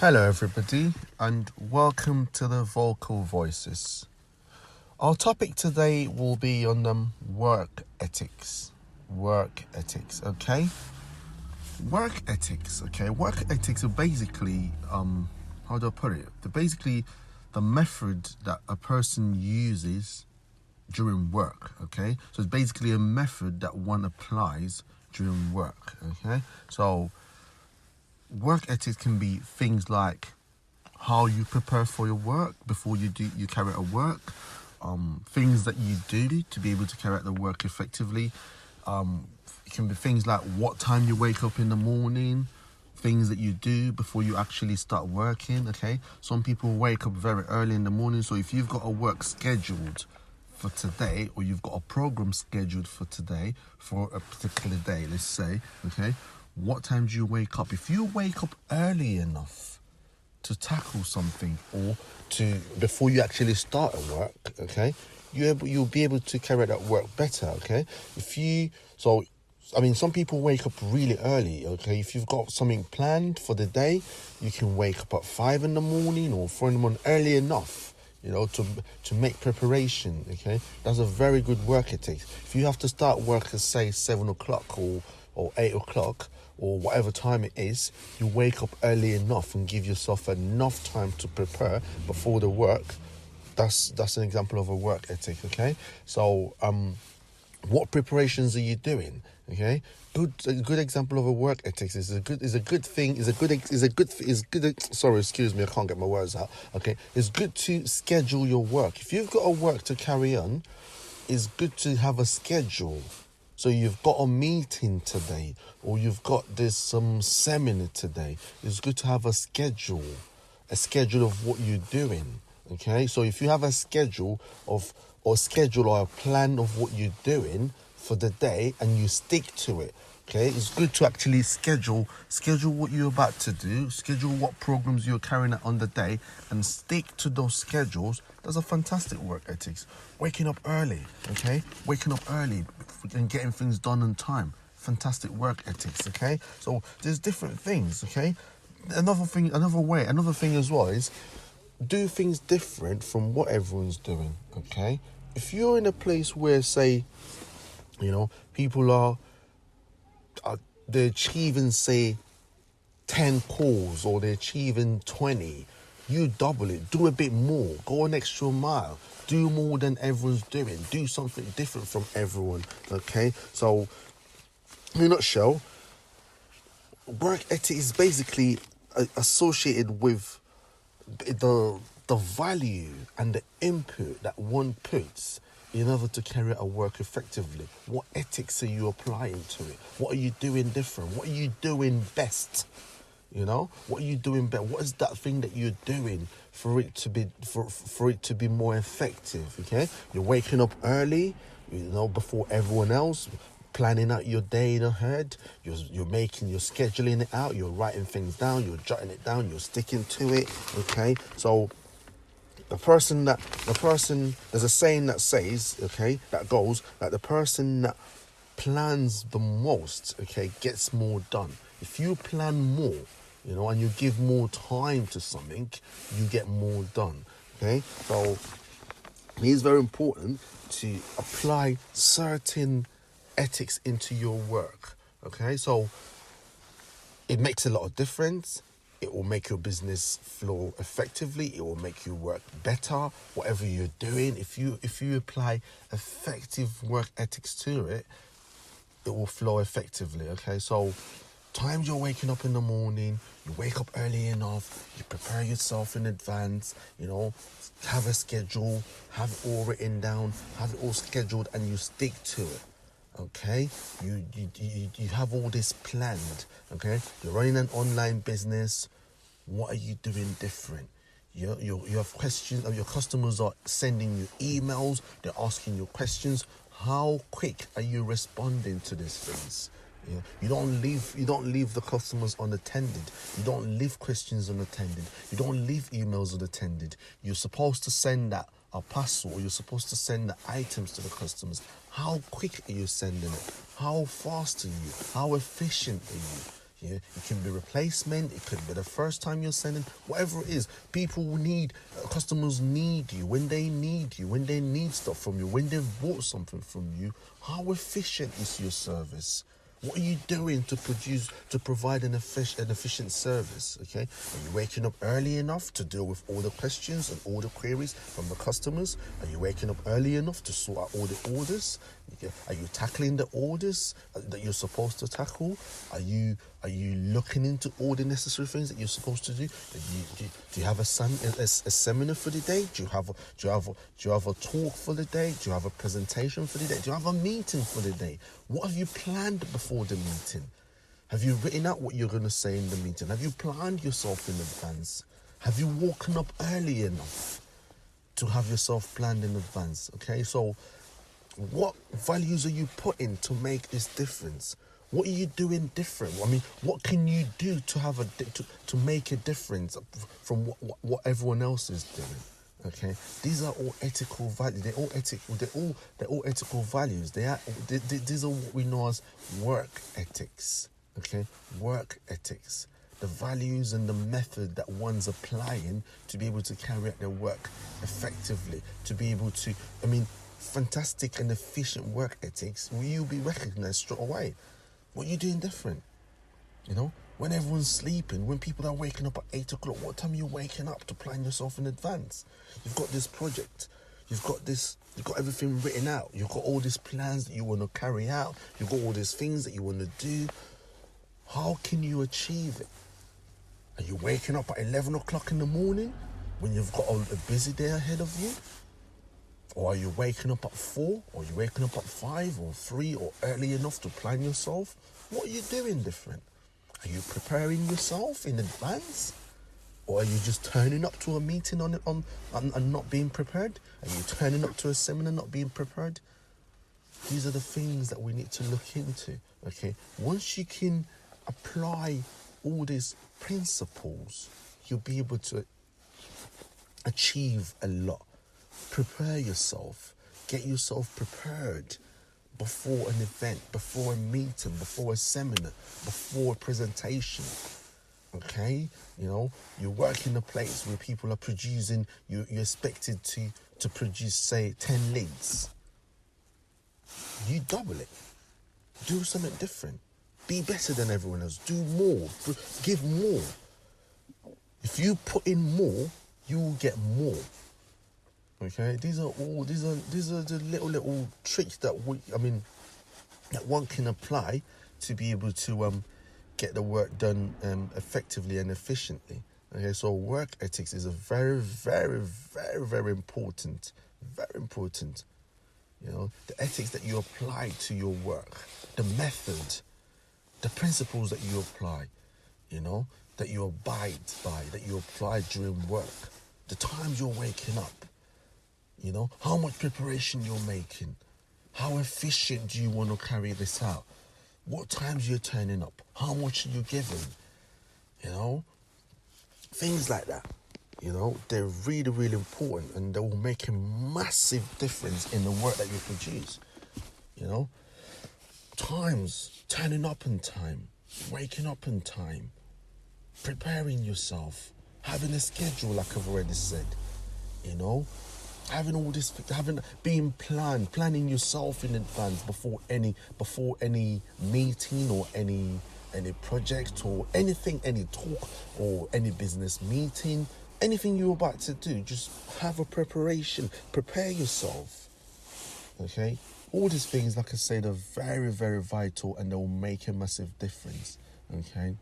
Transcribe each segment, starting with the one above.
Hello, everybody, and welcome to the Vocal Voices. Our topic today will be on work ethics. Work ethics, okay? Work ethics, okay? Work ethics are basically, how do I put it? They're basically the method that a person uses during work, okay? So it's basically a method that one applies during work, okay? So work ethics can be things like how you prepare for your work before you carry out work, things that you do to be able to carry out the work effectively. It can be things like what time you wake up in the morning, things that you do before you actually start working. Okay, some people wake up very early in the morning, so if you've got a work scheduled for today, or you've got a program scheduled for today for a particular day, let's say, okay, what time do you wake up? If you wake up early enough to tackle something or to before you actually start at work, okay, you'll be able to carry out that work better, okay. Some people wake up really early, okay. If you've got something planned for the day, you can wake up at 5 in the morning or 4 in the morning, early enough, to make preparation, okay. That's a very good work ethic. If you have to start work at, say, 7 o'clock or 8 o'clock, or whatever time it is, you wake up early enough and give yourself enough time to prepare before the work. That's an example of a work ethic, okay? So, what preparations are you doing? Okay, a good example of a work ethics sorry, excuse me, I can't get my words out. Okay, it's good to schedule your work. If you've got a work to carry on, it's good to have a schedule. So you've got a meeting today, or you've got some seminar today. It's good to have a schedule of what you're doing. Okay, so if you have a schedule or a plan of what you're doing for the day and you stick to it, okay, it's good to actually schedule what you're about to do, schedule what programs you're carrying out on the day, and stick to those schedules. That's a fantastic work ethics. Waking up early and getting things done on time. Fantastic work ethics, okay? So there's different things, okay? Another thing as well is do things different from what everyone's doing, okay? If you're in a place where, say, people are they're achieving, say, 10 calls, or they're achieving 20, you double it, do a bit more, go an extra mile, do more than everyone's doing, do something different from everyone, okay? So, in a nutshell, work ethic is basically associated with the value and the input that one puts in order to carry out a work effectively. What ethics are you applying to it? What are you doing different? What are you doing best? What are you doing better? What is that thing that you're doing for it to be more effective? Okay, you're waking up early, before everyone else, planning out your day in ahead. You're scheduling it out. You're writing things down. You're jotting it down. You're sticking to it. Okay, so there's a saying that says, okay, that goes that the person that plans the most, okay, gets more done. If you plan more, and you give more time to something, you get more done. Okay, so it is very important to apply certain ethics into your work. Okay, so it makes a lot of difference. It will make your business flow effectively. It will make you work better, whatever you're doing. If you apply effective work ethics to it, it will flow effectively, okay? So, times you're waking up in the morning, you wake up early enough, you prepare yourself in advance, have a schedule, have it all written down, have it all scheduled, and you stick to it. Okay, you have all this planned. Okay, you're running an online business. What are you doing different? You have questions. Your customers are sending you emails. They're asking you questions. How quick are you responding to these things? You don't leave the customers unattended. You don't leave questions unattended. You don't leave emails unattended. You're supposed to send that a parcel, or you're supposed to send the items to the customers. How quick are you sending it? How fast are you? How efficient are Yeah, it can be replacement. It could be the first time you're sending. Whatever it is, people need, customers need you when they need you, when they need stuff from you, when they've bought something from you. How efficient is your service? What are you doing to provide an efficient service? Okay, are you waking up early enough to deal with all the questions and all the queries from the customers? Are you waking up early enough to sort out all the orders? Are you tackling the orders that you're supposed to tackle? Are you looking into all the necessary things that you're supposed to do? Do you have a seminar for the day? Do you have a talk for the day? Do you have a presentation for the day? Do you have a meeting for the day? What have you planned before the meeting? Have you written out what you're going to say in the meeting? Have you planned yourself in advance? Have you woken up early enough to have yourself planned in advance? Okay, so what values are you putting to make this difference? What are you doing different? I mean, what can you do to make a difference from what everyone else is doing? Okay, these are all ethical values. They're all ethical. They're all ethical values. These are what we know as work ethics. Okay, work ethics. The values and the method that one's applying to be able to carry out their work effectively. To be able to, fantastic and efficient work ethics, will you be recognized straight away? What are you doing different? When everyone's sleeping, when people are waking up at 8 o'clock, what time are you waking up to plan yourself in advance? You've got this project, you've got everything written out, you've got all these plans that you want to carry out, you've got all these things that you want to do. How can you achieve it? Are you waking up at 11 o'clock in the morning when you've got a busy day ahead of you? Or are you waking up at 4? Or are you waking up at 5 or 3 or early enough to plan yourself? What are you doing different? Are you preparing yourself in advance? Or are you just turning up to a meeting and not being prepared? Are you turning up to a seminar not being prepared? These are the things that we need to look into, okay? Once you can apply all these principles, you'll be able to achieve a lot. Prepare yourself. Get yourself prepared before an event, before a meeting, before a seminar, before a presentation. Okay? You work in a place where people are producing, you're expected to produce, say, 10 leads. You double it. Do something different. Be better than everyone else. Do more. Give more. If you put in more, you will get more. Okay, these are the little tricks that that one can apply to be able to get the work done effectively and efficiently. Okay, so work ethics is a very, very, very, very important. Very important. The ethics that you apply to your work, the method, the principles that you apply, that you abide by, that you apply during work, the times you're waking up. How much preparation you're making. How efficient do you want to carry this out? What times you're turning up. How much are you giving? Things like that. They're really, really important, and they will make a massive difference in the work that you produce. Times, turning up in time, waking up in time, preparing yourself, having a schedule like I've already said, having all this, planning yourself in advance before any meeting or any project or anything, any talk or any business meeting, anything you're about to do. Just have a preparation, prepare yourself. Okay, all these things, like I said, are very, very vital, and they will make a massive difference. Okay.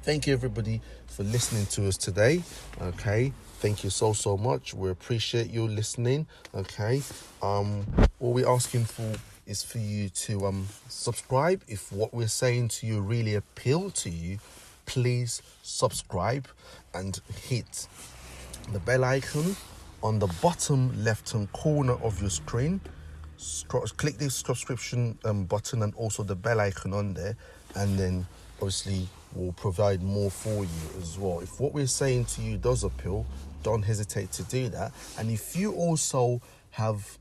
Thank you, everybody, for listening to us today. Okay, thank you so much. We appreciate you listening. Okay, all we're asking for is for you to subscribe. If what we're saying to you really appeal to you, please subscribe and hit the bell icon on the bottom left-hand corner of your screen. Click the subscription button and also the bell icon on there, and then obviously we'll provide more for you as well. If what we're saying to you does appeal, don't hesitate to do that. And if you also have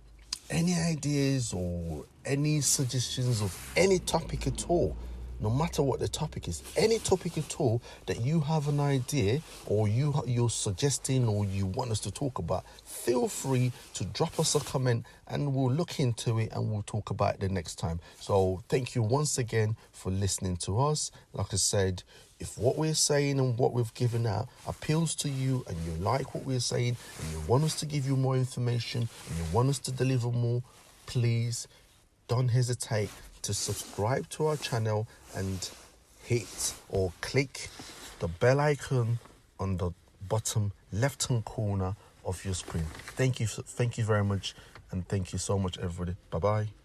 any ideas or any suggestions of any topic at all no matter what the topic is, any topic at all that you have an idea or you're suggesting or you want us to talk about, feel free to drop us a comment and we'll look into it and we'll talk about it the next time. So thank you once again for listening to us. Like I said, if what we're saying and what we've given out appeals to you and you like what we're saying and you want us to give you more information and you want us to deliver more, please don't hesitate to subscribe to our channel and hit or click the bell icon on the bottom left hand corner of your screen. Thank you very much, and thank you so much, everybody. Bye bye.